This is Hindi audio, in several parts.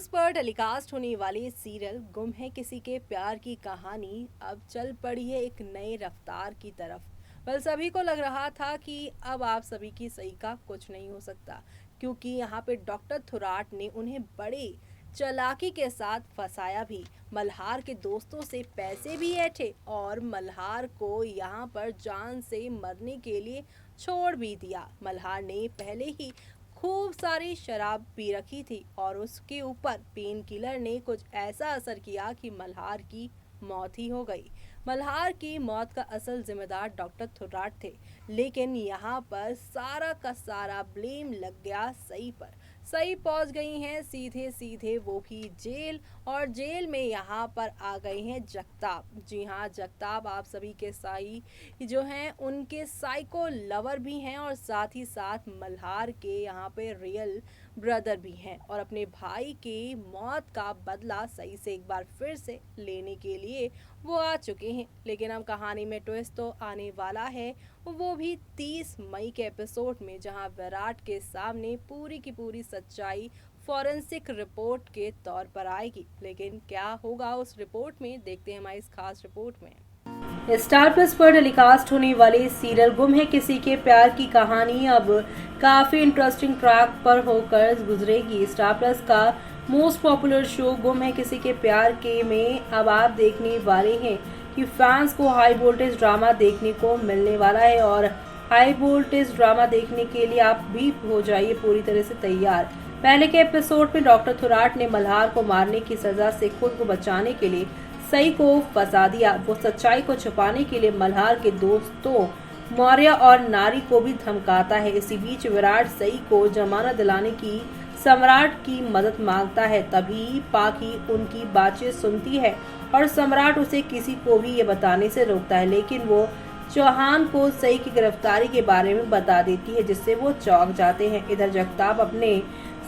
प्लस पर टेलीकास्ट होने वाली सीरियल गुम है किसी के प्यार की कहानी अब चल पड़ी है एक नए रफ्तार की तरफ। पर सभी को लग रहा था कि अब आप सभी की सही का कुछ नहीं हो सकता, क्योंकि यहाँ पे डॉक्टर थुराट ने उन्हें बड़े चालाकी के साथ फंसाया भी। मल्हार के दोस्तों से पैसे भी ऐंठे और मल्हार को यहाँ पर जान से मरने के लिए छोड़ भी दिया। मल्हार ने पहले ही खूब सारी शराब पी रखी थी और उसके ऊपर पेन किलर ने कुछ ऐसा असर किया कि मल्हार की मौत ही हो गई। मल्हार की मौत का असल जिम्मेदार डॉक्टर थुर्राट थे, लेकिन यहाँ पर सारा का सारा ब्लेम लग गया सई पर। सई पहुंच गई हैं सीधे सीधे वो भी जेल, और जेल में यहाँ पर आ गए हैं जगताप। जी हाँ, जगताप आप सभी के साई जो हैं उनके साइको लवर भी हैं और साथ ही साथ मल्हार के यहाँ पे रियल ब्रदर भी हैं, और अपने भाई की मौत का बदला सही से एक बार फिर से लेने के लिए वो आ चुके हैं। लेकिन अब कहानी में ट्विस्ट तो आने वाला है, वो भी 30 मई के एपिसोड में, जहां विराट के सामने पूरी की पूरी सच्चाई फॉरेंसिक रिपोर्ट के तौर पर आएगी। लेकिन क्या होगा उस रिपोर्ट में, देखते हैं हमारी इस खास रिपोर्ट में। स्टार प्लस पर टेलीकास्ट होने वाली सीरियल गुम है किसी के प्यार की कहानी अब काफी इंटरेस्टिंग ट्रैक पर होकर गुजरेगी। स्टार प्लस का मोस्ट पॉपुलर शो गुम है किसी के प्यार के में अब आप देखने वाले हैं कि फैंस को हाई वोल्टेज ड्रामा देखने को मिलने वाला है, और हाई वोल्टेज ड्रामा देखने के लिए आप भी हो जाइए पूरी तरह से तैयार। पहले के एपिसोड में डॉक्टर थुराट ने मल्हार को मारने की सजा से खुद को बचाने के लिए सई को फंसा दिया। वो सच्चाई को छुपाने के लिए मल्हार के दोस्तों मौर्य और नारी को भी धमकाता है। इसी बीच विराट सई को जमानत दिलाने की सम्राट की मदद मांगता है। तभी पाखी उनकी बातें सुनती है और सम्राट उसे किसी को भी ये बताने से रोकता है, लेकिन वो चौहान को सई की गिरफ्तारी के बारे में बता देती है, जिससे वो चौंक जाते हैं। इधर जगताप अपने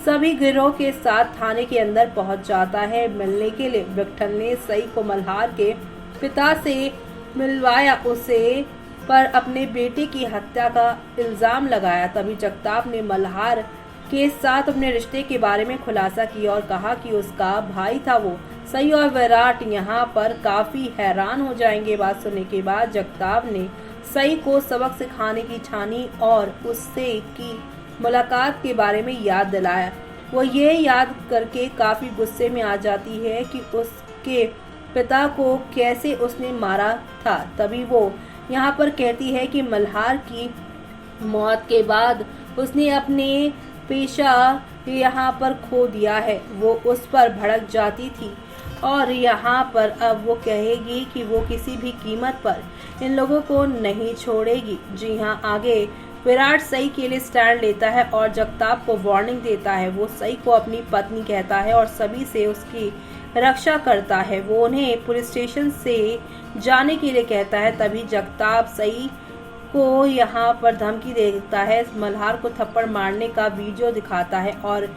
सभी गिरोह के साथ थाने के अंदर पहुंच जाता है मिलने के लिए। विक्टर ने सई को मल्हार के पिता से मिलवाया, उसे पर अपने बेटे की हत्या का इल्जाम लगाया। तभी जगताप ने मल्हार के साथ अपने रिश्ते के बारे में खुलासा किया और कहा कि उसका भाई था वो। सई और विराट यहाँ पर काफी हैरान हो जाएंगे। बात सुनने के बाद जगताप ने सई को सबक सिखाने की ठानी और उससे की मुलाकात के बारे में याद दिलाया। वो ये याद करके काफी गुस्से में आ जाती है कि उसके पिता को कैसे उसने मारा था। तभी वो यहाँ पर कहती है कि मल्हार की मौत के बाद उसने अपने पेशा यहाँ पर खो दिया है। वो उस पर भड़क जाती थी और यहाँ पर अब वो कहेगी कि वो किसी भी कीमत पर इन लोगों को नहीं छोड़ेगी। जी हाँ, आगे विराट सई के लिए स्टैंड लेता है और जगताप को वार्निंग देता है। वो सई को अपनी पत्नी कहता है और सभी से उसकी रक्षा करता है। वो उन्हें पुलिस स्टेशन से जाने के लिए कहता है। तभी जगताप सई को यहाँ पर धमकी देता है, मल्हार को थप्पड़ मारने का वीडियो दिखाता है और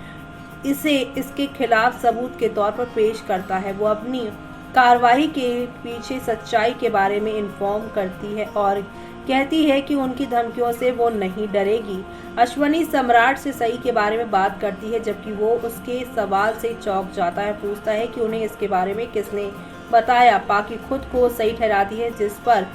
इसे इसके खिलाफ सबूत के तौर पर पेश करता है। वो अपनी कार्रवाई के पीछे सच्चाई के बारे में इन्फॉर्म करती है और कहती है कि उनकी धमकियों से वो नहीं डरेगी। अश्वनी सम्राट से सई के बारे में बात करती है, जबकि वो उसके सवाल से चौंक जाता है। पूछता है कि उन्हें इसके बारे में किसने बताया। पाखी खुद को सही ठहराती है, जिस पर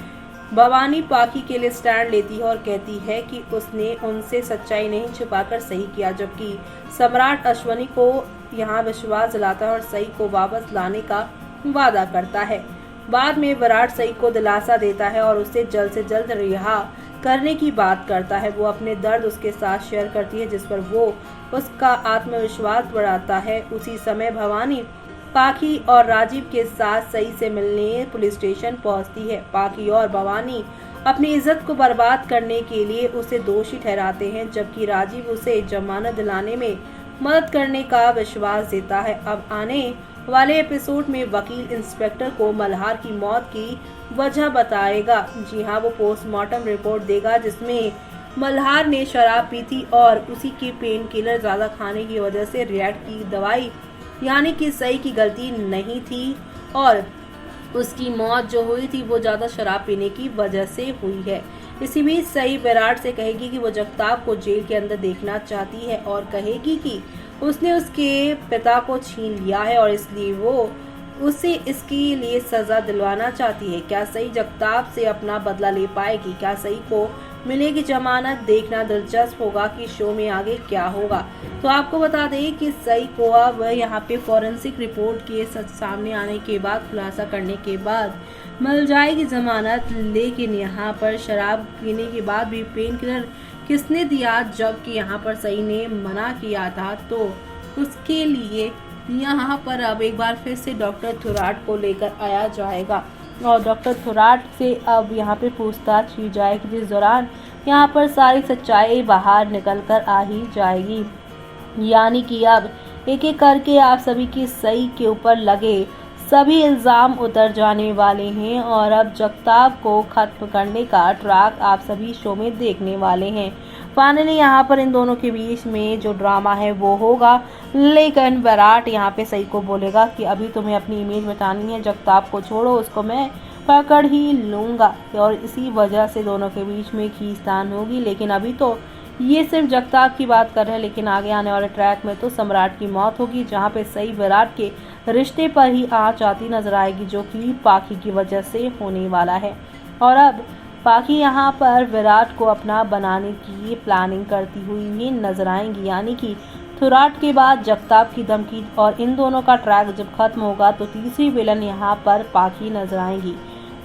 भवानी पाखी के लिए स्टैंड लेती है और कहती है कि उसने उनसे सच्चाई नहीं छुपाकर सही किया, जबकि सम्राट अश्वनी को यहाँ विश्वास दिलाता है और सई को वापस लाने का वादा करता है। बाद में विराट सई को दिलासा देता है और उसे जल्द से जल्द रिहा करने की बात करता है। वो अपने दर्द उसके साथ शेयर करती है, जिस पर वो उसका आत्मविश्वास बढ़ाता है। उसी समय भवानी पाखी और राजीव के साथ सई से मिलने पुलिस स्टेशन पहुंचती है। पाखी और भवानी अपनी इज्जत को बर्बाद करने के लिए उसे दोषी ठहराते हैं, जबकि राजीव उसे जमानत दिलाने में मदद करने का विश्वास देता है। अब आने वाले एपिसोड में वकील इंस्पेक्टर को मल्हार की मौत की वजह बताएगा। जी हाँ, वो पोस्टमार्टम रिपोर्ट देगा जिसमें मल्हार ने शराब पी थी और उसी की पेन किलर ज्यादा खाने की वजह से रिएक्ट की दवाई, यानी कि सई की गलती नहीं थी और उसकी मौत जो हुई थी वो ज्यादा शराब पीने की वजह से हुई है। इसी बीच सई विराट से कहेगी कि वो जगताप को जेल के अंदर देखना चाहती है और कहेगी कि उसने उसके पिता को छीन लिया है और इसलिए वो उसे इसके लिए सजा दिलवाना चाहती है। क्या सई जगताप से अपना बदला ले पाएगी? क्या सई को मिलेगी जमानत? देखना दिलचस्प होगा कि शो में आगे क्या होगा। तो आपको बता दें कि सई को अब यहाँ पे फॉरेंसिक रिपोर्ट के सच सामने आने के बाद, खुलासा करने के बाद मिल जाएगी जमानत। लेकिन यहाँ पर शराब पीने के बाद भी पेन किलर किसने दिया, जबकि यहाँ पर सई ने मना किया था, तो उसके लिए यहाँ पर अब एक बार फिर से डॉक्टर थोराट को लेकर आया जाएगा और डॉक्टर थोराट से अब यहाँ पे पूछताछ की जाएगी, जिस दौरान यहाँ पर सारी सच्चाई बाहर निकल कर आ ही जाएगी। यानी कि अब एक एक करके आप सभी की सई के ऊपर लगे सभी इल्ज़ाम उतर जाने वाले हैं और अब जगताप को खत्म करने का ट्रैक आप सभी शो में देखने वाले हैं। फाइनली यहाँ पर इन दोनों के बीच में जो ड्रामा है वो होगा, लेकिन विराट यहाँ पे सई को बोलेगा कि अभी तुम्हें अपनी इमेज बचानी है, जगताप को छोड़ो, उसको मैं पकड़ ही लूँगा। और इसी वजह से दोनों के बीच में खींचतान होगी। लेकिन अभी तो ये सिर्फ जगताप की बात कर रहे हैं, लेकिन आगे आने वाले ट्रैक में तो सम्राट की मौत होगी, जहाँ पे सई विराट के रिश्ते पर ही आँच आती नजर आएगी, जो कि पाखी की वजह से होने वाला है। और अब पाखी यहाँ पर विराट को अपना बनाने की प्लानिंग करती हुई ही नजर आएंगी। यानी कि थोराट के बाद जगताप की धमकी और इन दोनों का ट्रैक जब खत्म होगा तो तीसरी विलन यहाँ पर पाखी नजर आएंगी।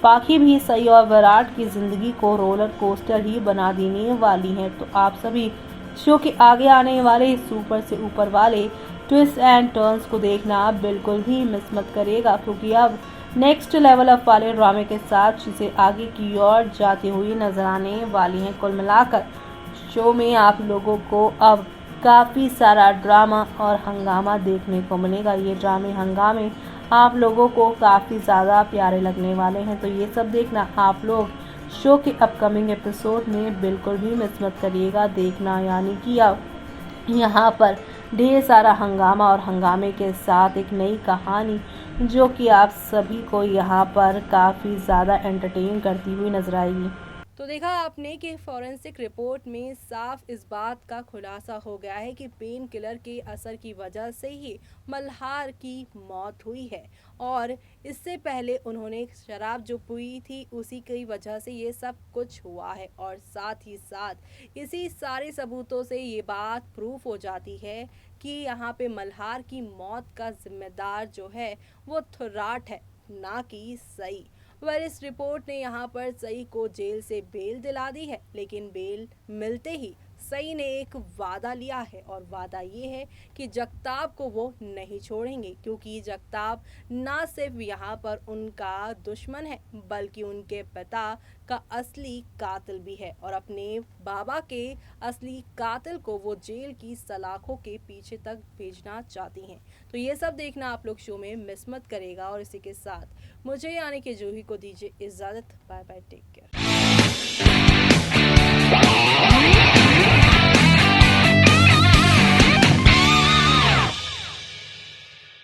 पाखी भी सई और विराट की जिंदगी को रोलर कोस्टर ही बना देने वाली हैं। तो आप सभी शो के आगे आने वाले सुपर से ऊपर वाले ट्विस्ट एंड टर्न्स को देखना बिल्कुल भी मिस मत करिएगा, क्योंकि अब नेक्स्ट लेवल अप वाले ड्रामे के साथ चीज़ें आगे की ओर जाती हुई नजर आने वाली हैं। कुल मिलाकर शो में आप लोगों को अब काफ़ी सारा ड्रामा और हंगामा देखने को मिलेगा। ये ड्रामे हंगामे आप लोगों को काफ़ी ज़्यादा प्यारे लगने वाले हैं। तो ये सब देखना आप लोग शो के अपकमिंग एपिसोड में बिल्कुल भी मिस मत करिएगा देखना। यानी कि अब यहाँ पर ढेर सारा हंगामा और हंगामे के साथ एक नई कहानी जो कि आप सभी को यहाँ पर काफ़ी ज़्यादा एंटरटेन करती हुई नजर आएगी। तो देखा आपने कि फॉरेंसिक रिपोर्ट में साफ इस बात का खुलासा हो गया है कि पेन किलर के असर की वजह से ही मल्हार की मौत हुई है और इससे पहले उन्होंने शराब जो पी थी उसी की वजह से ये सब कुछ हुआ है। और साथ ही साथ इसी सारे सबूतों से ये बात प्रूफ हो जाती है कि यहाँ पे मल्हार की मौत का जिम्मेदार जो है वो थोराट है, ना कि सई। इस रिपोर्ट ने यहाँ पर सई को जेल से बेल दिला दी है, लेकिन बेल मिलते ही सई ने एक वादा लिया है और वादा ये है कि जगताप को वो नहीं छोड़ेंगे, क्योंकि जगताप ना सिर्फ यहाँ पर उनका दुश्मन है बल्कि उनके पिता का असली कातिल भी है और अपने बाबा के असली कातिल को वो जेल की सलाखों के पीछे तक भेजना चाहती हैं। तो ये सब देखना आप लोग शो में मिस मत करेगा। और इसी के साथ मुझे यानी कि जूही को दीजिए इजाज़त। Bye bye, take care.